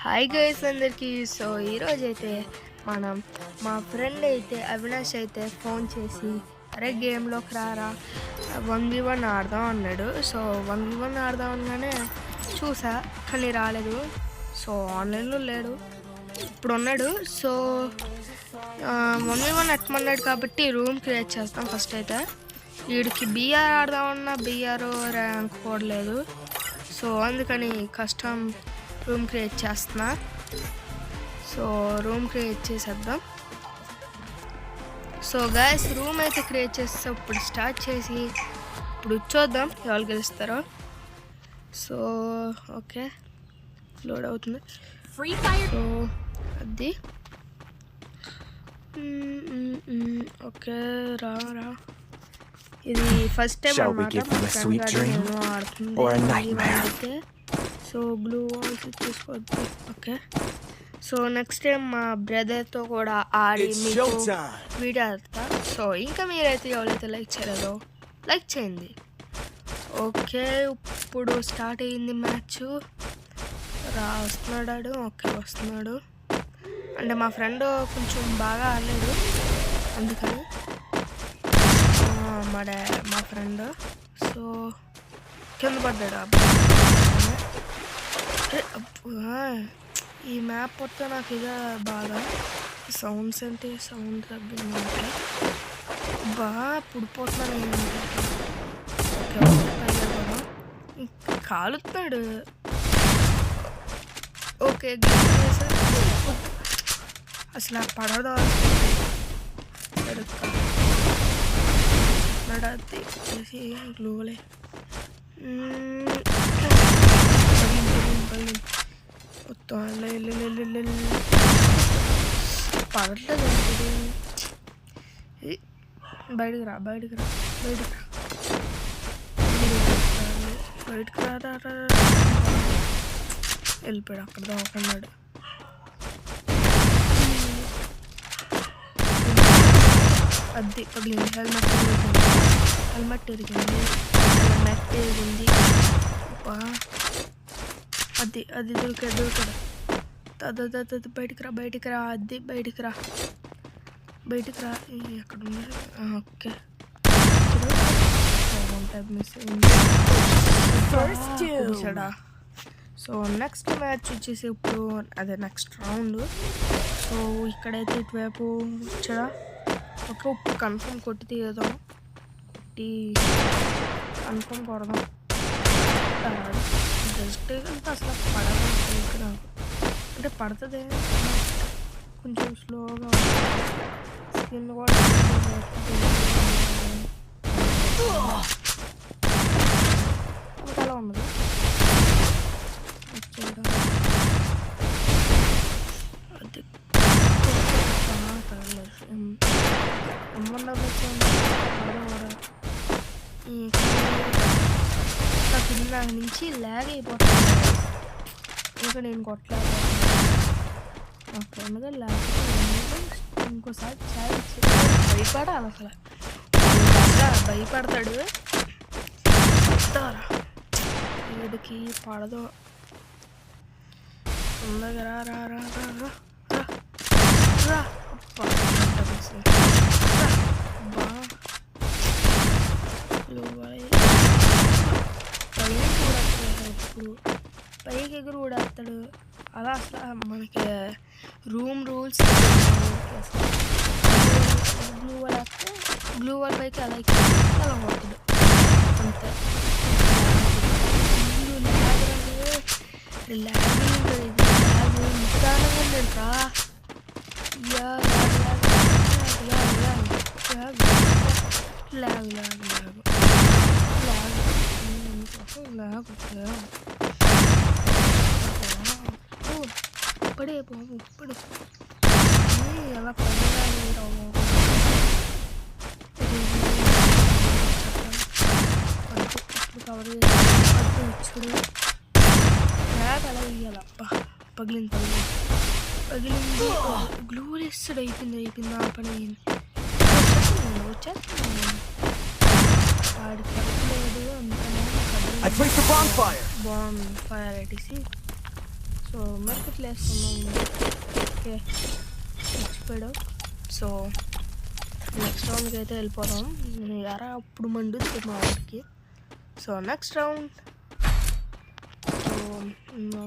Hi guys అందరికీ. So ఈరోజైతే మనం మా ఫ్రెండ్ అయితే అవినాష్ అయితే ఫోన్ చేసి అరే గేమ్లోకి రారా 1v1 ఆడదాం అన్నాడు. సో 1v1 ఆడదాం అనగానే చూసా, కానీ రాలేదు. సో ఆన్లైన్లో లేడు, ఇప్పుడు ఉన్నాడు. సో 1v1 ఎక్కమన్నాడు కాబట్టి రూమ్ క్రియేట్ చేస్తాం. ఫస్ట్ అయితే వీడికి బీఆర్ ఆడదామన్నా బీఆర్ ర్యాంక్ కూడా లేదు. సో అందుకని కష్టం రూమ్ క్రియేట్ చేస్తున్నా. సో రూమ్ క్రియేట్ చేసేద్దాం. సో గైస్ రూమ్ అయితే క్రియేట్ చేస్తే ఇప్పుడు స్టార్ట్ చేసి ఇప్పుడు చూద్దాం ఎవరు గెలుస్తారో. సో ఓకే లోడ్ అవుతుంది. సో అది ఓకే రా ఇది ఫస్ట్ టైం అన్నమాట నేను ఆడుతుంది అయితే. సో బ్లూ వాల్స్ తీసుకోవద్దు. ఓకే సో నెక్స్ట్ టైం మా బ్రదర్తో కూడా ఆడి మీకు వీడియో ఆడతా. సో ఇంకా మీరైతే ఎవరైతే లైక్ చేయలేదో లైక్ చేయండి. ఓకే ఇప్పుడు స్టార్ట్ అయ్యింది మ్యాచ్. వస్తున్నాడు. ఓకే వస్తున్నాడు అంటే మా ఫ్రెండ్ కొంచెం బాగా ఆడలేడు అందుకని మా ఫ్రెండ్ సో కింద పడ్డాడు. ఈ మ్యాప్ వస్తే నాకు ఇదే బాగా సౌండ్స్ అంటే సౌండ్ తగ్గిందంటే బాగా పుడిపోతున్నాను. కాలుతున్నాడు. ఓకే అసలు పడదా నడతి గ్లూలే పడట్లేదు. బయటకు రా వెళ్ళిపోయాడు. అక్కడ దాకున్నాడు. అది పగిలింది. హెల్మెట్ ఎరిగింది. అది దొరికాడు. బయటికి రా అది బయటికి రా ఎక్కడ ఉన్నారు. ఓకే సో నెక్స్ట్ మ్యాచ్ వచ్చేసి ఇప్పుడు అదే నెక్స్ట్ రౌండ్. సో ఇక్కడైతే ఇటువైపు వచ్చాడా. ఓకే ఇప్పుడు కన్ఫర్మ్ కొట్టి తీయదాం. కన్ఫర్మ్ కొడదాం. జస్ట్ అంతా అసలు పడదు నాకు అంటే పడుతుంది కొంచెం స్లోగా స్కిన్ కూడా అంతలా ఉండదు. అది కింద నుంచి ల్యాగ్ అయిపోతుంది. ఇంకా నేను కొట్టలేదు మా ఫ్రెండ్గా ల్యాగ్. ఇంకోసారి భయపడాలి అసలు భయపడతాడు. వీడికి పడదు. తొందరగా రా ఇప్పుడు పైకి ఎగురు ఊడేస్తాడు. అలా అసలు మనకి రూమ్ రూల్స్ బ్లూ వాల్ వేస్తే బ్లూ వాల్ పైకి అలా అలా పోతాడు అంతే. పడే బాబు పడు ఎలా పడేదాన్ని కవర్ ఇచ్చుడు అలా ఇయ్యాల. పగిలింది గ్లూ వేస్తాడు. అయిపోయింది ఆ పని. వచ్చేస్తున్నాను వాడికి లేదు అందుకనే బాన్ ఫైర్ అనేసి. సో మెరుకుట్లు వేసుకున్నాము. ఓకే మర్చిపోయాడు. సో నెక్స్ట్ రౌండ్కి అయితే వెళ్ళిపోదాం. ఎరా అప్పుడు మండుద్ది మా ఊరికి. So next round.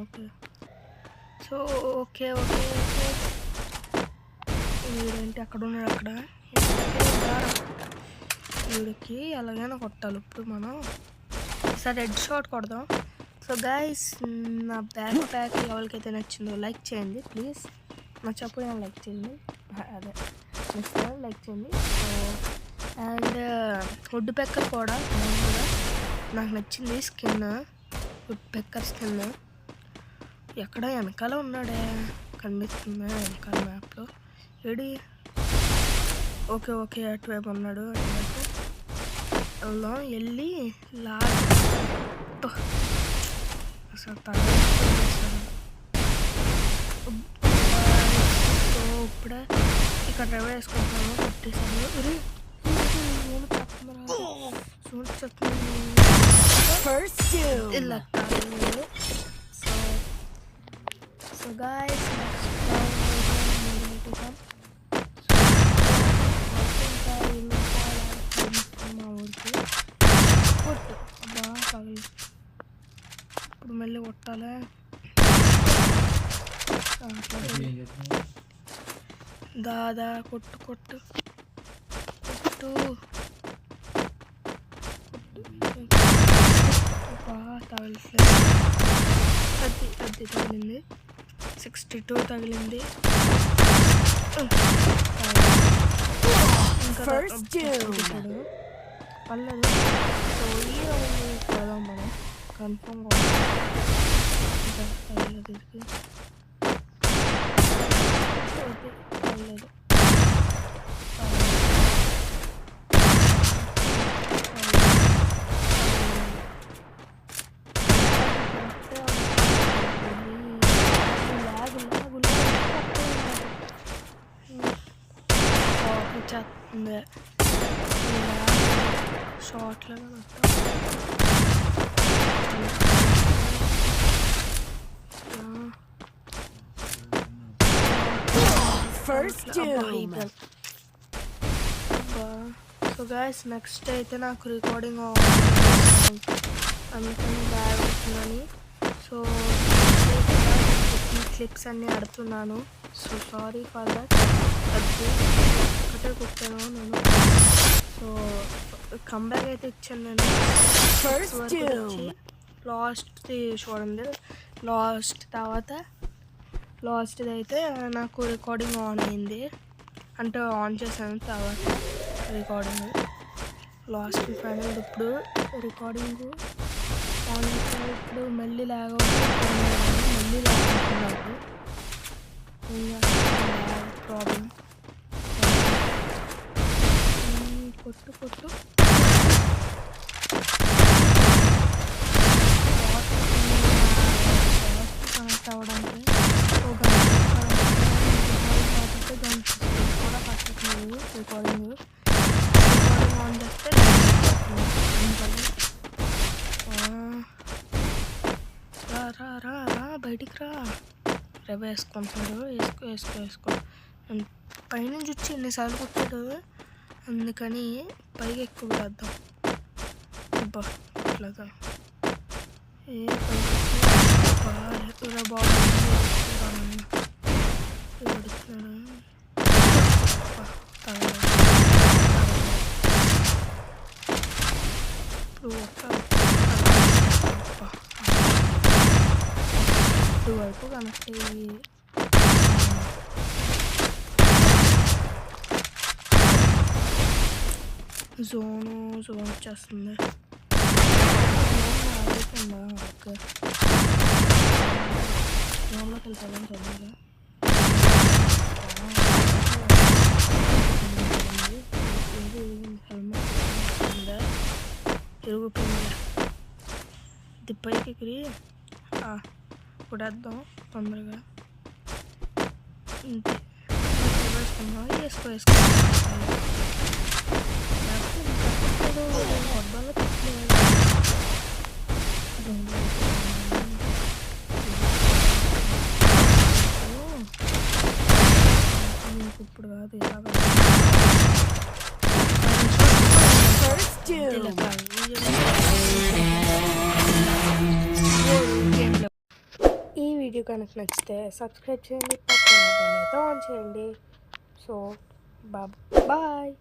Okay so okay okay okay వీడేంటి అక్కడ ఉన్నాడు. అక్కడ వీడికి ఎలాగైనా కొట్టాలి. ఇప్పుడు మనం ఈసారి హెడ్ షాట్ కొడదాం. సో గైస్ నా బ్యాక్ ప్యాక్ ఎవరికైతే నచ్చిందో లైక్ చేయండి ప్లీజ్. నచ్చప్పుడు లైక్ చేయండి. అదే నచ్చితే లైక్ చేయండి. సో అండ్ వుడ్ పెక్కర్ కూడా నాకు నచ్చింది స్కిన్. వుడ్ పెక్కర్ స్కిన్ ఎక్కడ వెనకాల ఉన్నాడే కనిపిస్తుందా వెనకాల మ్యాప్లో ఏడి. ఓకే ఓకే అటువైపు ఉన్నాడు. అటువైపు వెళ్దాం. వెళ్ళి అసలు సో ఇప్పుడే ఇక్కడ డ్రైవర్ వేసుకుంటాను. కొట్టేసాను. ఇలా సో guys ఇప్పుడు మళ్ళీ కొట్టాలి. దాదా కొట్టు కొట్టు కొట్టు తగలట్లేదు. అది తగిలింది. 62 తగిలింది. ఇంకా పర్లేదు. సో ఈ కడదాం మనం కన్ఫర్మ్గా తగలేదు. పర్లేదు. చేస్తుంది షార్ట్లలో సో గైస్ నెక్స్ట్ అయితే నాకు రికార్డింగ్ అందుకని బ్యాగ్ అవుతుందని సో క్లిప్స్ అన్నీ ఆడుతున్నాను. So sorry for that. ఒకటే కుట్టాను నేను. సో కంబ్యాక్ అయితే ఇచ్చాను నేను. లాస్ట్ది చూడండి. లాస్ట్ది అయితే నాకు రికార్డింగ్ ఆన్ అయింది. అంటే ఆన్ చేశాను తర్వాత రికార్డింగ్ లాస్ట్ ఫైనల్. ఇప్పుడు రికార్డింగ్ ఆన్ చేశాను. ఇప్పుడు మళ్ళీ లాగ్ అవుతుంది. నాకు ప్రాబ్లం. కొట్టు కొట్టు కనెక్ట్ అవ్వడానికి కూడా పట్టుకున్నాడు. రికార్డింగ్ ఆన్ చేస్తే రా రా రా బయటికి రా. రవ వేసుకుంటున్నాడు. వేసుకో పైనుంచి వచ్చి ఎన్నిసార్లు కొట్టాడు. అందుకని పైకి ఎక్కువ వేద్దాం. అబ్బా అట్లాగా ఇటువైపు కనెక్ట్ అయ్యి జోన్ వచ్చేస్తుంది. ఓకే జోన్లోకి వెళ్తాను తొందరగా. హెల్మెట్ తిరుగుతుంది. ఇది పైకి ఎగిరి కొడేద్దాం తొందరగా. ఇంతే వేసుకున్నాం. వేసుకో కొబ్బలో తిప్పలేదు. తర్వాత ఇలాగా ఈ వీడియో కనుక నచ్చితే సబ్స్క్రైబ్ చేయండి, పక్కన బెల్ ఐకాన్ ఆన్ చేయండి. So bye.